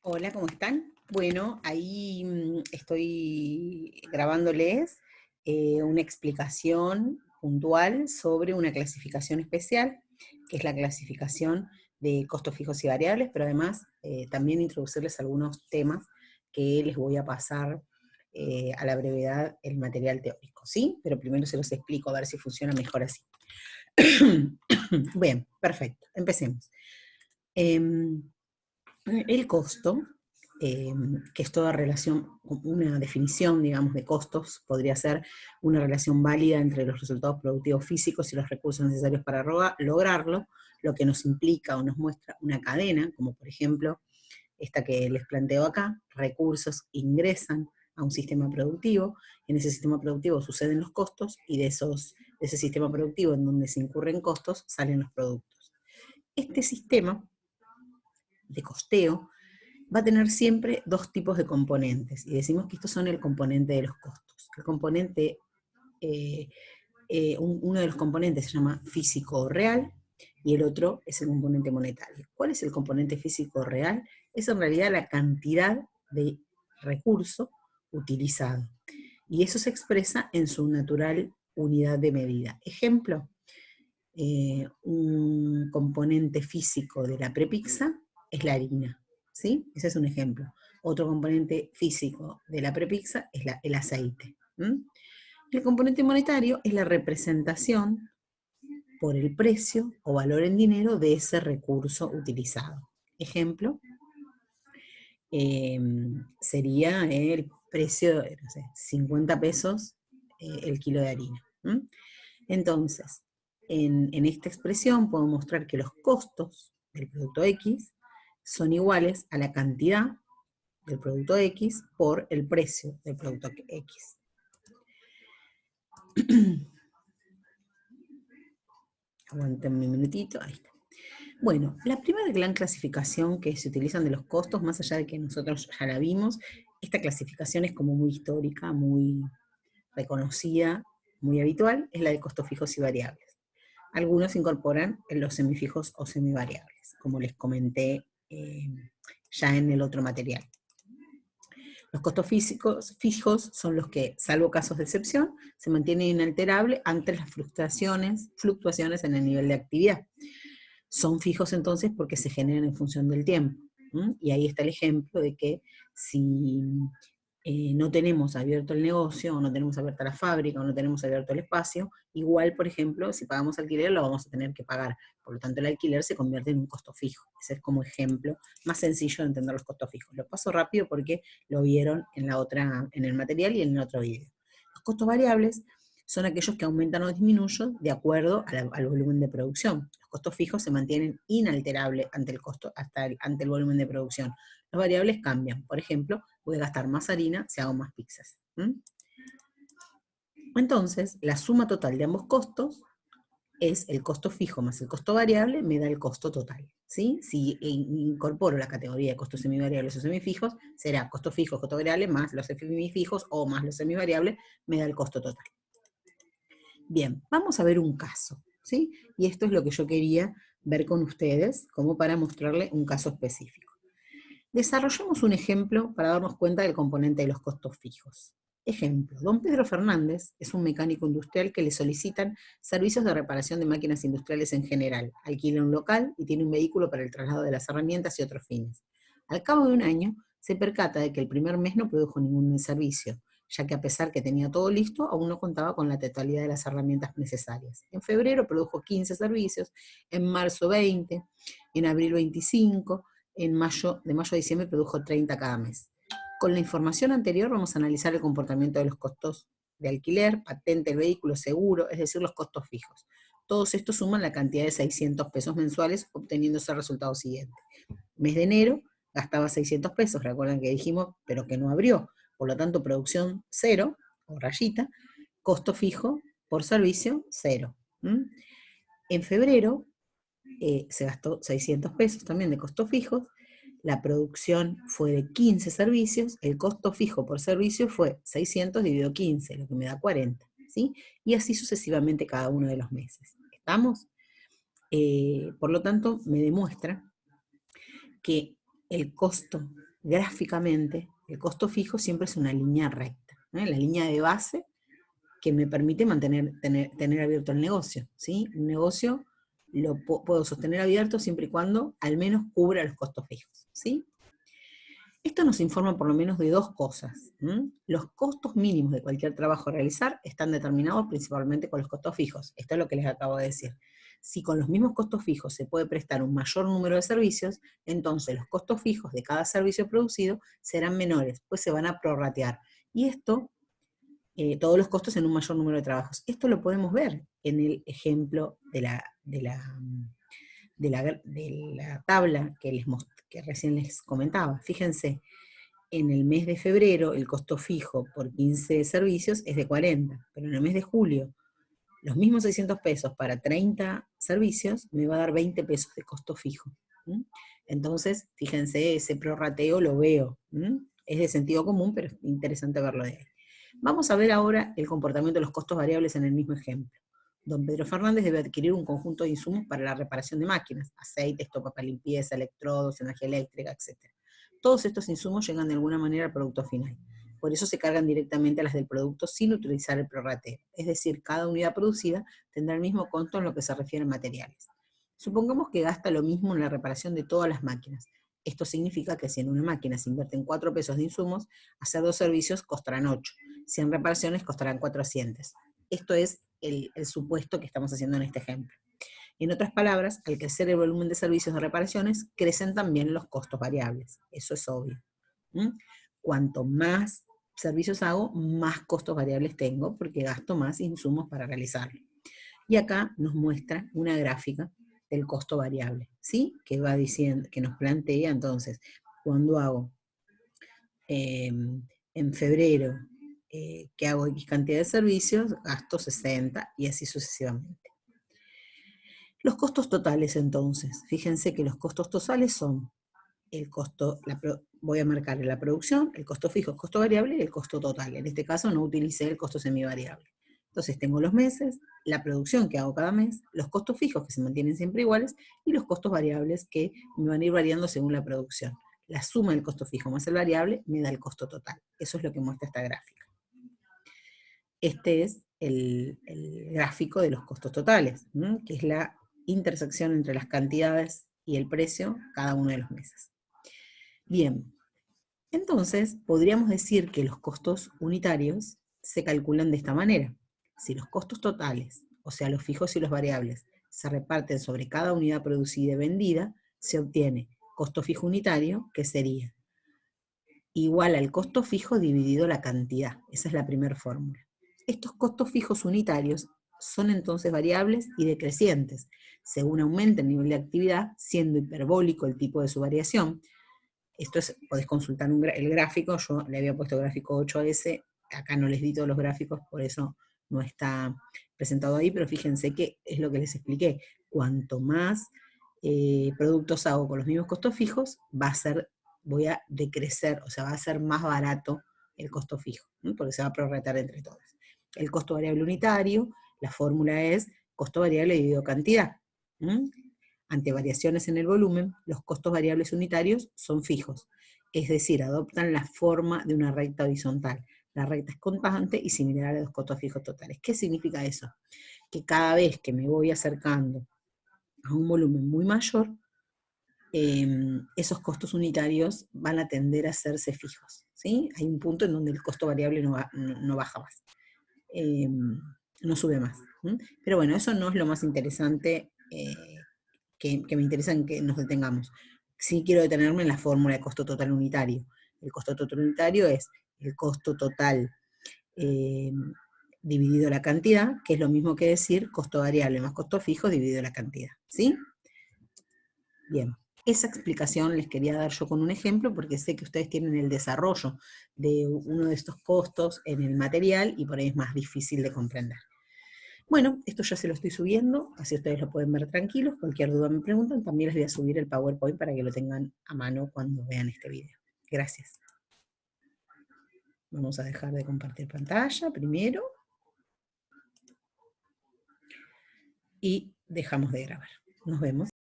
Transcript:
Hola, ¿cómo están? Bueno, ahí estoy grabándoles una explicación puntual sobre una clasificación especial, que es la clasificación de costos fijos y variables, pero además también introducirles algunos temas que les voy a pasar a la brevedad el material teórico, ¿sí? Pero primero se los explico a ver si funciona mejor así. Bien, perfecto, empecemos. Em, el costo, eh, que es toda relación, una definición, digamos, de costos, podría ser una relación válida entre los resultados productivos físicos y los recursos necesarios para lograrlo, lo que nos implica o nos muestra una cadena, como por ejemplo esta que les planteo acá: recursos ingresan a un sistema productivo, en ese sistema productivo suceden los costos, y de ese sistema productivo en donde se incurren costos salen los productos. Este sistema de costeo va a tener siempre dos tipos de componentes, y decimos que estos son el componente de los costos. El componente, uno de los componentes se llama físico real, y el otro es el componente monetario. ¿Cuál es el componente físico real? Es en realidad la cantidad de recurso utilizado, y eso se expresa en su natural unidad de medida. Ejemplo, un componente físico de la prepizza es la harina, ¿sí? Ese es un ejemplo. Otro componente físico de la prepizza es el aceite. El componente monetario es la representación por el precio o valor en dinero de ese recurso utilizado. Ejemplo, sería el precio de, no sé, 50 pesos el kilo de harina. Entonces, en esta expresión puedo mostrar que los costos del producto X son iguales a la cantidad del producto X por el precio del producto X. Aguanten un minutito, ahí está. Bueno, la primera gran clasificación que se utilizan de los costos, más allá de que nosotros ya la vimos, esta clasificación es como muy histórica, muy reconocida, muy habitual, es la de costos fijos y variables. Algunos incorporan los semifijos o semivariables, como les comenté ya en el otro material. Los costos fijos son los que, salvo casos de excepción, se mantienen inalterables ante las fluctuaciones en el nivel de actividad. Son fijos entonces porque se generan en función del tiempo. Y ahí está el ejemplo de que si no tenemos abierto el negocio, o no tenemos abierta la fábrica, o no tenemos abierto el espacio, igual, por ejemplo, si pagamos alquiler, lo vamos a tener que pagar. Por lo tanto, el alquiler se convierte en un costo fijo. Ese es como ejemplo más sencillo de entender los costos fijos. Lo paso rápido porque lo vieron en el material y en el otro video. Los costos variables son aquellos que aumentan o disminuyen de acuerdo al volumen de producción. Los costos fijos se mantienen inalterables ante el volumen de producción. Los variables cambian. Por ejemplo, voy a gastar más harina si hago más pizzas. Entonces, la suma total de ambos costos es el costo fijo más el costo variable, me da el costo total. ¿Sí? Si incorporo la categoría de costos semivariables o semifijos, será costo fijo, costo variable, más los semifijos o más los semivariables, me da el costo total. Bien, vamos a ver un caso, ¿sí? Y esto es lo que yo quería ver con ustedes, como para mostrarle un caso específico. Desarrollemos un ejemplo para darnos cuenta del componente de los costos fijos. Ejemplo, don Pedro Fernández es un mecánico industrial que le solicitan servicios de reparación de máquinas industriales en general, alquila un local y tiene un vehículo para el traslado de las herramientas y otros fines. Al cabo de un año, se percata de que el primer mes no produjo ningún servicio, ya que a pesar que tenía todo listo, aún no contaba con la totalidad de las herramientas necesarias. En febrero produjo 15 servicios, en marzo 20, en abril 25, de mayo a diciembre produjo 30 cada mes. Con la información anterior vamos a analizar el comportamiento de los costos de alquiler, patente del vehículo, seguro, es decir, los costos fijos. Todos estos suman la cantidad de 600 pesos mensuales, obteniéndose el resultado siguiente. Mes de enero gastaba 600 pesos, recuerdan que dijimos, pero que no abrió. Por lo tanto, producción cero, o rayita, costo fijo por servicio cero. En febrero se gastó 600 pesos también de costos fijos, la producción fue de 15 servicios, el costo fijo por servicio fue 600 dividido 15, lo que me da 40, ¿sí? Y así sucesivamente cada uno de los meses. ¿Estamos? Por lo tanto, me demuestra que el costo gráficamente, el costo fijo siempre es una línea recta, la línea de base que me permite tener abierto el negocio, ¿sí? Un negocio lo puedo sostener abierto siempre y cuando al menos cubra los costos fijos, ¿sí? Esto nos informa por lo menos de dos cosas. Los costos mínimos de cualquier trabajo a realizar están determinados principalmente con los costos fijos. Esto es lo que les acabo de decir. Si con los mismos costos fijos se puede prestar un mayor número de servicios, entonces los costos fijos de cada servicio producido serán menores, pues se van a prorratear. Y esto, todos los costos en un mayor número de trabajos. Esto lo podemos ver en el ejemplo de la tabla que recién les comentaba. Fíjense, en el mes de febrero el costo fijo por 15 servicios es de 40, pero en el mes de julio los mismos 600 pesos para 30 servicios me va a dar 20 pesos de costo fijo. Entonces, fíjense, ese prorrateo lo veo. Es de sentido común, pero es interesante verlo de ahí. Vamos a ver ahora el comportamiento de los costos variables en el mismo ejemplo. Don Pedro Fernández debe adquirir un conjunto de insumos para la reparación de máquinas, aceites, topa para limpieza, electrodos, energía eléctrica, etc. Todos estos insumos llegan de alguna manera al producto final. Por eso se cargan directamente a las del producto sin utilizar el prorrateo. Es decir, cada unidad producida tendrá el mismo costo en lo que se refiere a materiales. Supongamos que gasta lo mismo en la reparación de todas las máquinas. Esto significa que si en una máquina se invierten 4 pesos de insumos, hacer 2 servicios costarán 8. Si en reparaciones costarán 400. Esto es el supuesto que estamos haciendo en este ejemplo. En otras palabras, al crecer el volumen de servicios de reparaciones, crecen también los costos variables. Eso es obvio. Cuanto más servicios hago, más costos variables tengo, porque gasto más insumos para realizarlo. Y acá nos muestra una gráfica del costo variable, ¿sí? Que va diciendo, que nos plantea entonces, cuando hago en febrero, que hago X cantidad de servicios, gasto 60 y así sucesivamente. Los costos totales entonces, fíjense que los costos totales son el costo, voy a marcar la producción, el costo fijo, el costo variable y el costo total. En este caso no utilicé el costo semivariable. Entonces tengo los meses, la producción que hago cada mes, los costos fijos que se mantienen siempre iguales y los costos variables que me van a ir variando según la producción. La suma del costo fijo más el variable me da el costo total. Eso es lo que muestra esta gráfica. Este es el gráfico de los costos totales, que es la intersección entre las cantidades y el precio cada uno de los meses. Bien, entonces podríamos decir que los costos unitarios se calculan de esta manera. Si los costos totales, o sea los fijos y los variables, se reparten sobre cada unidad producida y vendida, se obtiene costo fijo unitario, que sería igual al costo fijo dividido la cantidad. Esa es la primera fórmula. Estos costos fijos unitarios son entonces variables y decrecientes, según aumenta el nivel de actividad, siendo hiperbólico el tipo de su variación. Esto es, podés consultar el gráfico, yo le había puesto gráfico 8S, acá no les di todos los gráficos, por eso no está presentado ahí, pero fíjense que es lo que les expliqué. Cuanto más productos hago con los mismos costos fijos, voy a decrecer, o sea, va a ser más barato el costo fijo, porque se va a prorratear entre todos. El costo variable unitario, la fórmula es costo variable dividido cantidad. Ante variaciones en el volumen, los costos variables unitarios son fijos, es decir, adoptan la forma de una recta horizontal. La recta es constante y similar a los costos fijos totales. ¿Qué significa eso? Que cada vez que me voy acercando a un volumen muy mayor, esos costos unitarios van a tender a hacerse fijos, ¿sí? Hay un punto en donde el costo variable no baja más, no sube más. Pero bueno, eso no es lo más interesante que me interesa en que nos detengamos. Sí quiero detenerme en la fórmula de costo total unitario. El costo total unitario es el costo total dividido la cantidad, que es lo mismo que decir costo variable más costo fijo dividido la cantidad. ¿Sí? Bien. Esa explicación les quería dar yo con un ejemplo, porque sé que ustedes tienen el desarrollo de uno de estos costos en el material y por ahí es más difícil de comprender. Bueno, esto ya se lo estoy subiendo, así ustedes lo pueden ver tranquilos. Cualquier duda me preguntan, también les voy a subir el PowerPoint para que lo tengan a mano cuando vean este video. Gracias. Vamos a dejar de compartir pantalla primero. Y dejamos de grabar. Nos vemos.